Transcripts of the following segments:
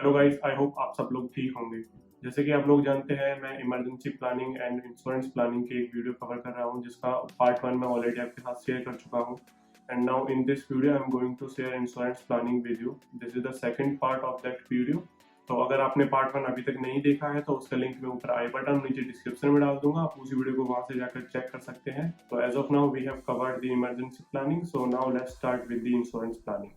Hello guys, I hope आप सब लोग ठीक होंगे। जैसे कि आप लोग जानते हैं, मैं emergency planning and insurance planning की एक वीडियो कवर कर रहा हूं, जिसका पार्ट 1 मैं ऑलरेडी आपके साथ शेयर कर चुका हूं। And now in this video I am going to share insurance planning with you. This is the second part of that video. तो अगर आपने पार्ट 1 अभी तक नहीं देखा है तो उसका लिंक मैं ऊपर आई बटन नीचे डिस्क्रिप्शन में डाल दूंगा, आप उसी वीडियो को वहां से जाकर चेक कर सकते हैं। तो as of now we have covered the emergency planning, so now let's start with the insurance planning.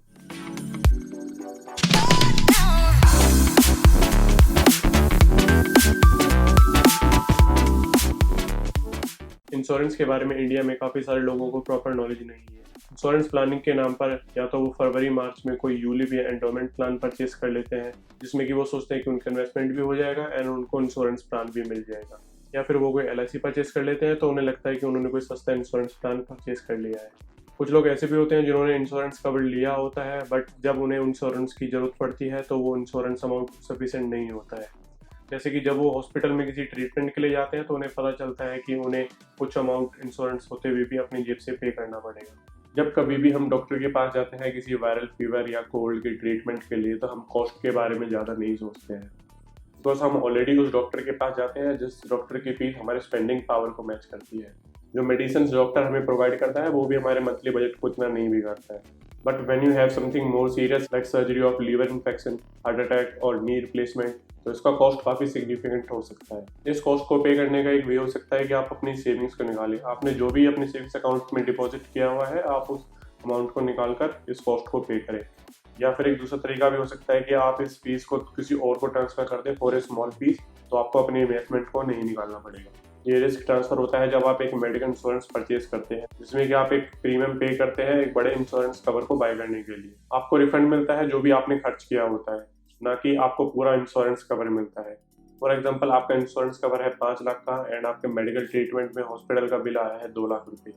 Insurance के बारे में इंडिया में काफ़ी सारे लोगों को प्रॉपर नॉलेज नहीं है। इंश्योरेंस प्लानिंग के नाम पर या तो वो फरवरी मार्च में कोई यूलिप या एंडोमेंट प्लान परचेस कर लेते हैं, जिसमें कि वो सोचते हैं कि उनका इन्वेस्टमेंट भी हो जाएगा एंड उनको इंश्योरेंस प्लान भी मिल जाएगा। या फिर वो कोई LIC परचेस कर लेते हैं तो उन्हें लगता है कि उन्होंने कोई सस्ता इंश्योरेंस प्लान परचेस कर लिया है। कुछ लोग ऐसे भी होते हैं जिन्होंने इंश्योरेंस कवर लिया होता है, बट जब उन्हें इंश्योरेंस की जरूरत पड़ती है तो वो इंश्योरेंस अमाउंट सफिशिएंट नहीं होता है। जैसे कि जब वो हॉस्पिटल में किसी ट्रीटमेंट के लिए जाते हैं तो उन्हें पता चलता है कि उन्हें कुछ अमाउंट इंश्योरेंस होते हुए भी अपनी जेब से पे करना पड़ेगा। जब कभी भी हम डॉक्टर के पास जाते हैं किसी वायरल फीवर या कोल्ड के ट्रीटमेंट के लिए, तो हम कॉस्ट के बारे में ज़्यादा नहीं सोचते हैं, बिकॉज हम ऑलरेडी उस डॉक्टर के पास जाते हैं जिस डॉक्टर की फीस हमारे स्पेंडिंग पावर को मैच करती है। जो मेडिसिन डॉक्टर हमें प्रोवाइड करता है वो भी हमारे मंथली बजट को इतना नहीं बिगाड़ता है। But when you have something more serious like surgery of liver infection, heart attack और नी रिप्लेसमेंट, तो इसका कॉस्ट काफ़ी सिग्निफिकेंट हो सकता है। इस कॉस्ट को पे करने का एक वे हो सकता है कि आप अपनी सेविंग्स को निकालें। आपने जो भी अपने सेविंग्स अकाउंट में डिपॉजिट किया हुआ है, आप उस अमाउंट को निकाल कर इस कॉस्ट को पे करें। या फिर एक दूसरा तरीका भी हो सकता है कि आप इस फीस को किसी और को ट्रांसफर कर दें फॉर ए स्मॉल फीस, तो आपको अपने इन्वेस्टमेंट को नहीं निकालना पड़ेगा। ये रिस्क ट्रांसफर होता है जब आप एक मेडिकल इंश्योरेंस परचेज करते हैं, जिसमें कि आप एक प्रीमियम पे करते हैं एक बड़े इंश्योरेंस कवर को बाय करने के लिए। आपको रिफंड मिलता है जो भी आपने खर्च किया होता है, ना कि आपको पूरा इंश्योरेंस कवर मिलता है। फॉर एग्जाम्पल, आपका इंश्योरेंस कवर है 5 लाख का एंड आपके मेडिकल ट्रीटमेंट में हॉस्पिटल का बिल आया है 2 लाख रुपए,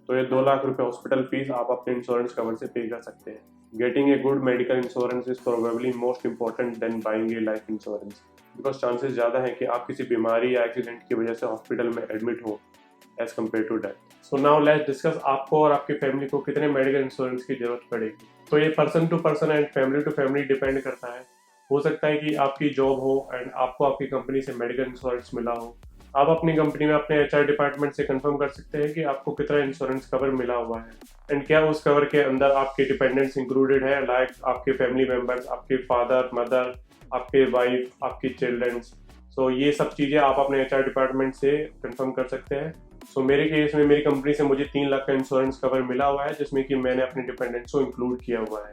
तो ये 2 लाख रुपए हॉस्पिटल फीस आप अपने इंश्योरेंस कवर से पे कर सकते हैं। Getting a good medical insurance is probably most important then buying A life insurance, because chances ज़्यादा है कि आप किसी बीमारी या एक्सीडेंट की वजह से हॉस्पिटल में एडमिट हो as compare to death. So now let's discuss आपको और आपकी फैमिली को कितने मेडिकल इंश्योरेंस की जरूरत पड़ेगी। तो ये person to person and family to family depend करता है। हो सकता है कि आपकी जॉब हो एंड आपको आपकी कंपनी से मेडिकल इंश्योरेंस मिला हो। आप अपनी कंपनी में अपने HR डिपार्टमेंट से कंफर्म कर सकते हैं कि आपको कितना इंश्योरेंस कवर मिला हुआ है एंड क्या उस कवर के अंदर आपके डिपेंडेंट्स इंक्लूडेड है, लाइक आपके फैमिली मेंबर्स, आपके फादर मदर, आपके वाइफ, आपकी चिल्ड्रंस। सो ये सब चीज़ें आप अपने HR डिपार्टमेंट से कंफर्म कर सकते हैं। सो मेरे केस में मेरी कंपनी से मुझे 3 लाख का इंश्योरेंस कवर मिला हुआ है, जिसमें कि मैंने अपने डिपेंडेंट्स को इंक्लूड किया हुआ है।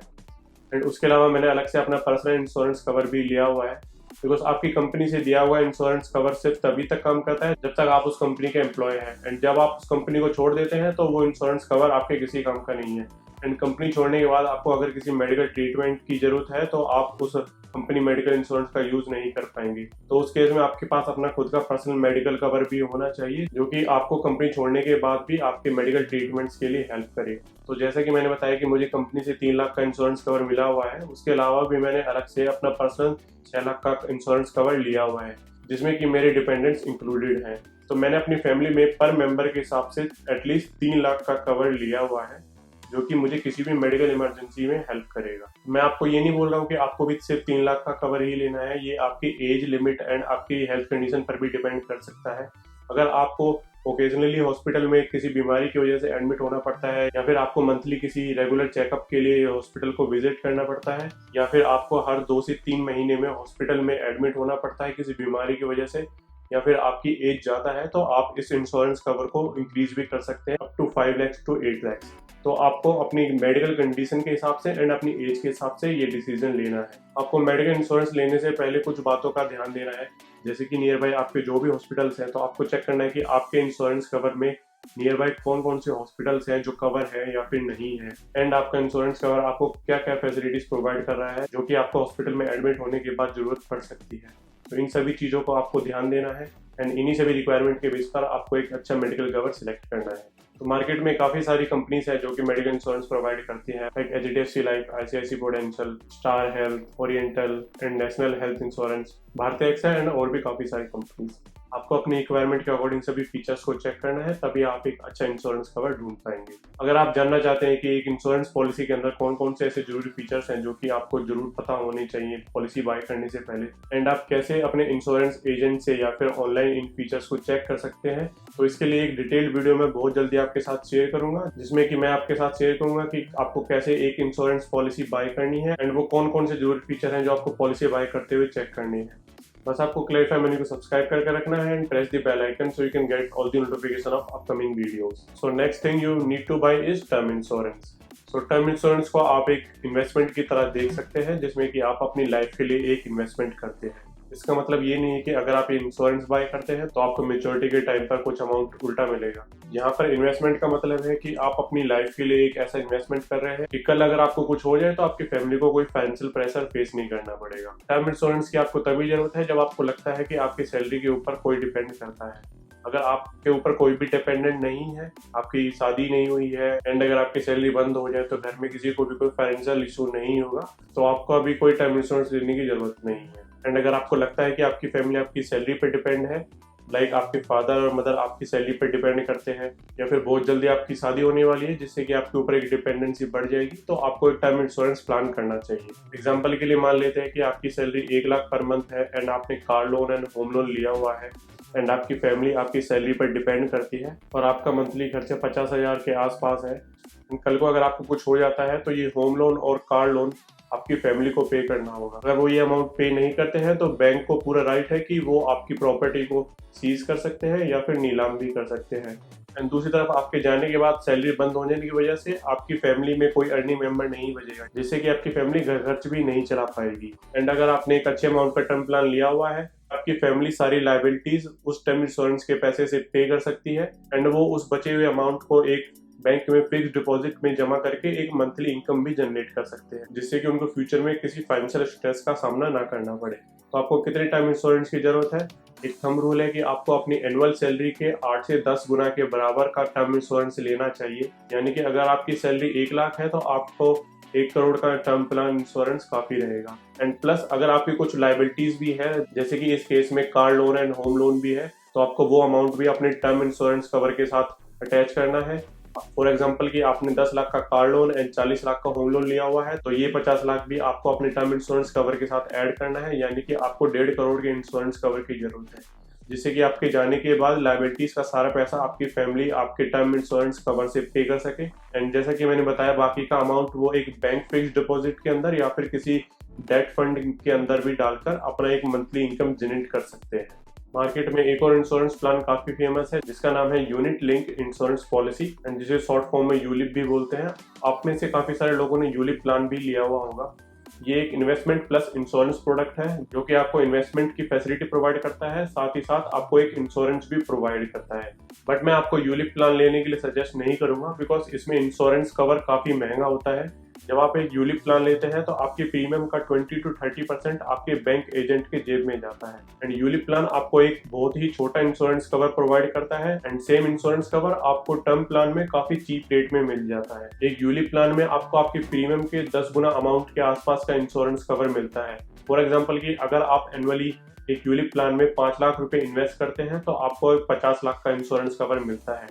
एंड उसके अलावा मैंने अलग से अपना पर्सनल इंश्योरेंस कवर भी लिया हुआ है, बिकॉज आपकी कंपनी से दिया हुआ इंश्योरेंस कवर सिर्फ तभी तक काम करता है जब तक आप उस कंपनी के एम्प्लॉय हैं। एंड जब आप उस कंपनी को छोड़ देते हैं तो वो इंश्योरेंस कवर आपके किसी काम का नहीं है। एंड कंपनी छोड़ने के बाद आपको अगर किसी मेडिकल ट्रीटमेंट की जरूरत है तो आप उस कंपनी मेडिकल इंश्योरेंस का यूज नहीं कर पाएंगे। तो उस केस में आपके पास अपना खुद का पर्सनल मेडिकल कवर भी होना चाहिए, जो कि आपको कंपनी छोड़ने के बाद भी आपके मेडिकल ट्रीटमेंट्स के लिए हेल्प करे। तो जैसा कि मैंने बताया कि मुझे कंपनी से 3 लाख का इंश्योरेंस कवर मिला हुआ है, उसके अलावा भी मैंने अलग से अपना पर्सनल 6 लाख का इंश्योरेंस कवर लिया हुआ है, जिसमें कि मेरे डिपेंडेंट्स इंक्लूडेड हैं। तो मैंने अपनी फैमिली में पर मेंबर के हिसाब से एटलीस्ट 3 लाख का कवर लिया हुआ है, जो कि मुझे किसी भी मेडिकल इमरजेंसी में हेल्प करेगा। मैं आपको ये नहीं बोल रहा हूँ कि आपको भी सिर्फ 3 लाख का कवर ही लेना है, ये आपकी एज लिमिट एंड आपकी हेल्थ कंडीशन पर भी डिपेंड कर सकता है। अगर आपको ओकेजनली हॉस्पिटल में किसी बीमारी की वजह से एडमिट होना पड़ता है, या फिर आपको मंथली किसी रेगुलर चेकअप के लिए हॉस्पिटल को विजिट करना पड़ता है, या फिर आपको हर 2 से 3 महीने में हॉस्पिटल में एडमिट होना पड़ता है किसी बीमारी की वजह से, या फिर आपकी एज ज़्यादा है, तो आप इस इंश्योरेंस कवर को इंक्रीज भी कर सकते हैं up to 5 lakh to 8 lakh. तो आपको अपनी मेडिकल कंडीशन के हिसाब से एंड अपनी एज के हिसाब से ये डिसीजन लेना है। आपको मेडिकल इंश्योरेंस लेने से पहले कुछ बातों का ध्यान देना है, जैसे कि नियर बाय आपके जो भी हॉस्पिटल्स हैं, तो आपको चेक करना है कि आपके इंश्योरेंस कवर में नियर बाय कौन कौन से हॉस्पिटल्स हैं जो कवर है या फिर नहीं है, एंड आपका इंश्योरेंस कवर आपको क्या क्या फैसिलिटीज प्रोवाइड कर रहा है जो कि आपको हॉस्पिटल में एडमिट होने के बाद जरूरत पड़ सकती है। तो इन सभी चीज़ों को आपको ध्यान देना है एंड इन्हीं सभी रिक्वायरमेंट के बेस पर आपको एक अच्छा मेडिकल कवर सिलेक्ट करना है। तो मार्केट में काफ़ी सारी कंपनीज है जो कि मेडिकल इंश्योरेंस प्रोवाइड करती हैं, like HDFC life, ICICI prudential, star health, oriental and national health insurance, भारतीय एक्सा एंड और भी काफ़ी सारी कंपनीज। आपको अपनी रिक्वायरमेंट के अकॉर्डिंग सभी फीचर्स को चेक करना है, तभी आप एक अच्छा इंश्योरेंस कवर ढूंढ पाएंगे। अगर आप जानना चाहते हैं कि एक इंश्योरेंस पॉलिसी के अंदर कौन कौन से ऐसे जरूरी फीचर्स हैं जो कि आपको जरूर पता होने चाहिए पॉलिसी बाय करने से पहले, एंड आप कैसे अपने इंश्योरेंस एजेंट से या फिर ऑनलाइन इन फीचर्स को चेक कर सकते हैं, तो इसके लिए एक डिटेल्ड वीडियो मैं बहुत जल्दी आपके साथ शेयर करूंगा, जिसमें कि मैं आपके साथ शेयर करूंगा कि आपको कैसे एक इंश्योरेंस पॉलिसी बाय करनी है एंड वो कौन कौन से जरूरी फीचर हैं जो आपको पॉलिसी बाय करते हुए चेक करनी है। बस आपको क्लेरिफाई मेन्यू को सब्सक्राइब करके रखना है and press the bell icon so you can get all the notification of upcoming videos. So next thing you need to buy is term insurance. So term insurance को आप एक investment की तरह देख सकते हैं, जिसमें कि आप अपनी लाइफ के लिए एक इन्वेस्टमेंट करते हैं। इसका मतलब ये नहीं है कि अगर आप ये इंश्योरेंस बाय करते हैं तो आपको मेच्योरिटी के टाइम पर कुछ अमाउंट उल्टा मिलेगा। यहाँ पर इन्वेस्टमेंट का मतलब है कि आप अपनी लाइफ के लिए एक ऐसा इन्वेस्टमेंट कर रहे हैं कि कल अगर आपको कुछ हो जाए तो आपकी फैमिली को कोई फाइनेंशियल प्रेशर फेस नहीं करना पड़ेगा। टर्म इंश्योरेंस की आपको तभी जरूरत है जब आपको लगता है कि आपकी सैलरी के ऊपर कोई डिपेंड करता है। अगर आपके ऊपर कोई भी डिपेंडेंट नहीं है, आपकी शादी नहीं हुई है एंड अगर आपकी सैलरी बंद हो जाए तो घर में किसी को भी कोई फाइनेंशियल इशू नहीं होगा, तो आपको अभी कोई टर्म इंश्योरेंस लेने की जरूरत नहीं है। एंड अगर आपको लगता है कि आपकी फैमिली आपकी सैलरी पर डिपेंड है, लाइक आपके फादर और मदर आपकी सैलरी पर डिपेंड करते हैं, या फिर बहुत जल्दी आपकी शादी होने वाली है जिससे कि आपके ऊपर एक डिपेंडेंसी बढ़ जाएगी, तो आपको एक टर्म इंश्योरेंस प्लान करना चाहिए। एग्जांपल के लिए मान लेते हैं कि आपकी सैलरी 1 लाख पर मंथ है एंड आपने car loan and home loan लिया हुआ है एंड आपकी फैमिली आपकी सैलरी पर डिपेंड करती है और आपका मंथली खर्चा 50,000 के आसपास है। कल को अगर आपको कुछ हो जाता है तो ये होम लोन और कार लोन आपकी फैमिली को पे करना होगा। अगर वो ये अमाउंट पे नहीं करते हैं तो बैंक को पूरा राइट है कि वो आपकी प्रॉपर्टी को सीज कर सकते हैं या फिर नीलाम भी कर सकते हैं। एंड दूसरी तरफ आपके जाने के बाद सैलरी बंद होने की वजह से आपकी फैमिली में कोई अर्निंग मेंबर नहीं बचेगा, जिससे कि आपकी फैमिली घर खर्च भी नहीं चला पाएगी। एंड अगर आपने एक अच्छे अमाउंट का टर्म प्लान लिया हुआ है, आपकी फैमिली सारी लायबिलिटीज उस टर्म इंश्योरेंस के पैसे से पे कर सकती है एंड वो उस बचे हुए अमाउंट को एक बैंक में फिक्स डिपॉजिट में जमा करके एक मंथली इनकम भी जनरेट कर सकते हैं, जिससे कि उनको फ्यूचर में किसी फाइनेंशियल स्ट्रेस का सामना ना करना पड़े। तो आपको कितने टर्म इंश्योरेंस की जरूरत है? एक थंब रूल है कि आपको अपनी एनुअल सैलरी के 8 से 10 गुना के बराबर का टर्म इंश्योरेंस लेना चाहिए। यानी कि अगर आपकी सैलरी 1 लाख है तो आपको 1 करोड़ का टर्म प्लान इंश्योरेंस काफी रहेगा। एंड प्लस अगर आपकी कुछ लायबिलिटीज भी है, जैसे कि इस केस में car loan and home loan भी है, तो आपको वो अमाउंट भी अपने टर्म इंश्योरेंस कवर के साथ अटैच करना है। फॉर एग्जाम्पल कि आपने 10 लाख का कार लोन एंड 40 लाख का होम लोन लिया हुआ है, तो ये 50 लाख भी आपको अपने टर्म इंश्योरेंस कवर के साथ ऐड करना है। यानी कि आपको 1.5 करोड़ के इंश्योरेंस कवर की जरूरत है, जिससे कि आपके जाने के बाद लायबिलिटीज का सारा पैसा आपकी फैमिली आपके टर्म इंश्योरेंस कवर से पे कर सके। एंड जैसा कि मैंने बताया, बाकी का अमाउंट वो एक बैंक फिक्स डिपॉजिट के अंदर या फिर किसी डेट फंड के अंदर भी डालकर अपना एक मंथली इनकम जनरेट कर सकते हैं। मार्केट में एक और इंश्योरेंस प्लान काफी फेमस है जिसका नाम है unit link insurance policy and जिसे शॉर्ट फॉर्म में यूलिप भी बोलते हैं। आप में से काफी सारे लोगों ने यूलिप प्लान भी लिया हुआ होगा। ये एक इन्वेस्टमेंट प्लस इंश्योरेंस प्रोडक्ट है जो कि आपको इन्वेस्टमेंट की फैसिलिटी प्रोवाइड करता है, साथ ही साथ आपको एक इंश्योरेंस भी प्रोवाइड करता है। बट मैं आपको यूलिप प्लान लेने के लिए सजेस्ट नहीं करूंगा, बिकॉज इसमें इंश्योरेंस कवर काफी महंगा होता है। जब आप एक यूलिप प्लान लेते हैं तो आपके प्रीमियम का 20 to 30% आपके बैंक एजेंट के जेब में जाता है। एंड यूलिप प्लान आपको एक बहुत ही छोटा इंश्योरेंस कवर प्रोवाइड करता है एंड सेम इंश्योरेंस कवर आपको टर्म प्लान में काफी चीप रेट में मिल जाता है। एक यूलिप प्लान में आपको आपके प्रीमियम के 10 गुना अमाउंट के आसपास का इंश्योरेंस कवर मिलता है। फॉर एग्जाम्पल की अगर आप एनुअली एक यूलिप प्लान में 5 लाख रुपए इन्वेस्ट करते हैं तो आपको 50 लाख का इंश्योरेंस कवर मिलता है।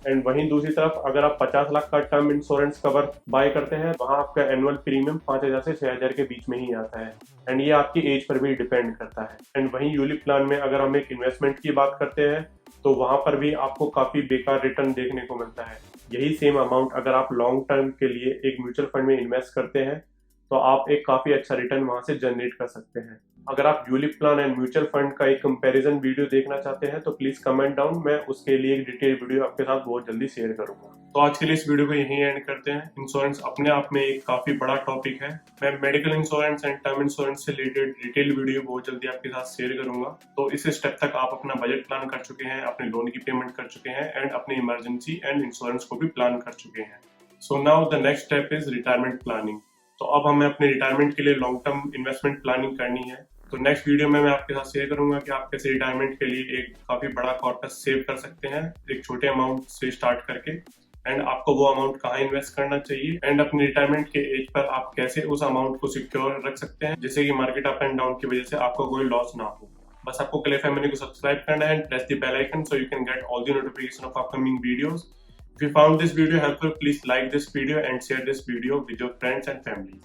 एंड वहीं दूसरी तरफ अगर आप 50 लाख का टर्म इंश्योरेंस कवर बाय करते हैं, वहां आपका एनुअल प्रीमियम 5,000 से 6,000 के बीच में ही आता है एंड ये आपकी एज पर भी डिपेंड करता है। एंड वहीं यूलिप प्लान में अगर हम एक इन्वेस्टमेंट की बात करते हैं तो वहां पर भी आपको काफी बेकार रिटर्न देखने को मिलता है। यही सेम अमाउंट अगर आप लॉन्ग टर्म के लिए एक म्यूचुअल फंड में इन्वेस्ट करते हैं तो आप एक काफी अच्छा रिटर्न वहां से जनरेट कर सकते हैं। अगर आप ULIP plan and mutual fund का एक कंपैरिजन वीडियो देखना चाहते हैं तो प्लीज कमेंट डाउन, मैं उसके लिए एक डिटेल वीडियो आपके साथ बहुत जल्दी शेयर करूंगा। तो आज के लिए इस वीडियो को यहीं एंड करते हैं। इंश्योरेंस अपने आप में एक काफी बड़ा टॉपिक है। मैं medical insurance and term insurance से रिलेटेड डिटेल वीडियो बहुत जल्दी आपके साथ शेयर करूंगा। तो इस स्टेप तक आप अपना बजट प्लान कर चुके हैं, अपने लोन की पेमेंट कर चुके हैं एंड अपने इमरजेंसी एंड इंश्योरेंस को भी प्लान कर चुके हैं। So now the next step is retirement planning. तो अब हमें अपने रिटायरमेंट के लिए लॉन्ग टर्म इन्वेस्टमेंट प्लानिंग करनी है। तो नेक्स्ट वीडियो में मैं आपके साथ शेयर करूंगा कि आप कैसे रिटायरमेंट के लिए एक काफी बड़ा कॉर्पस सेव कर सकते हैं एक छोटे अमाउंट से स्टार्ट करके, एंड आपको वो अमाउंट कहाँ इन्वेस्ट करना चाहिए एंड अपने रिटायरमेंट के एज पर आप कैसे उस अमाउंट को सिक्योर रख सकते हैं जिससे कि मार्केट अप एंड डाउन की वजह से आपको कोई लॉस ना हो। बस आपको क्लेफाई मनी को सब्सक्राइब करना है and press the bell icon so you can get all the notification of upcoming videos. If you found this video helpful, please like this video and share this video with your friends and families.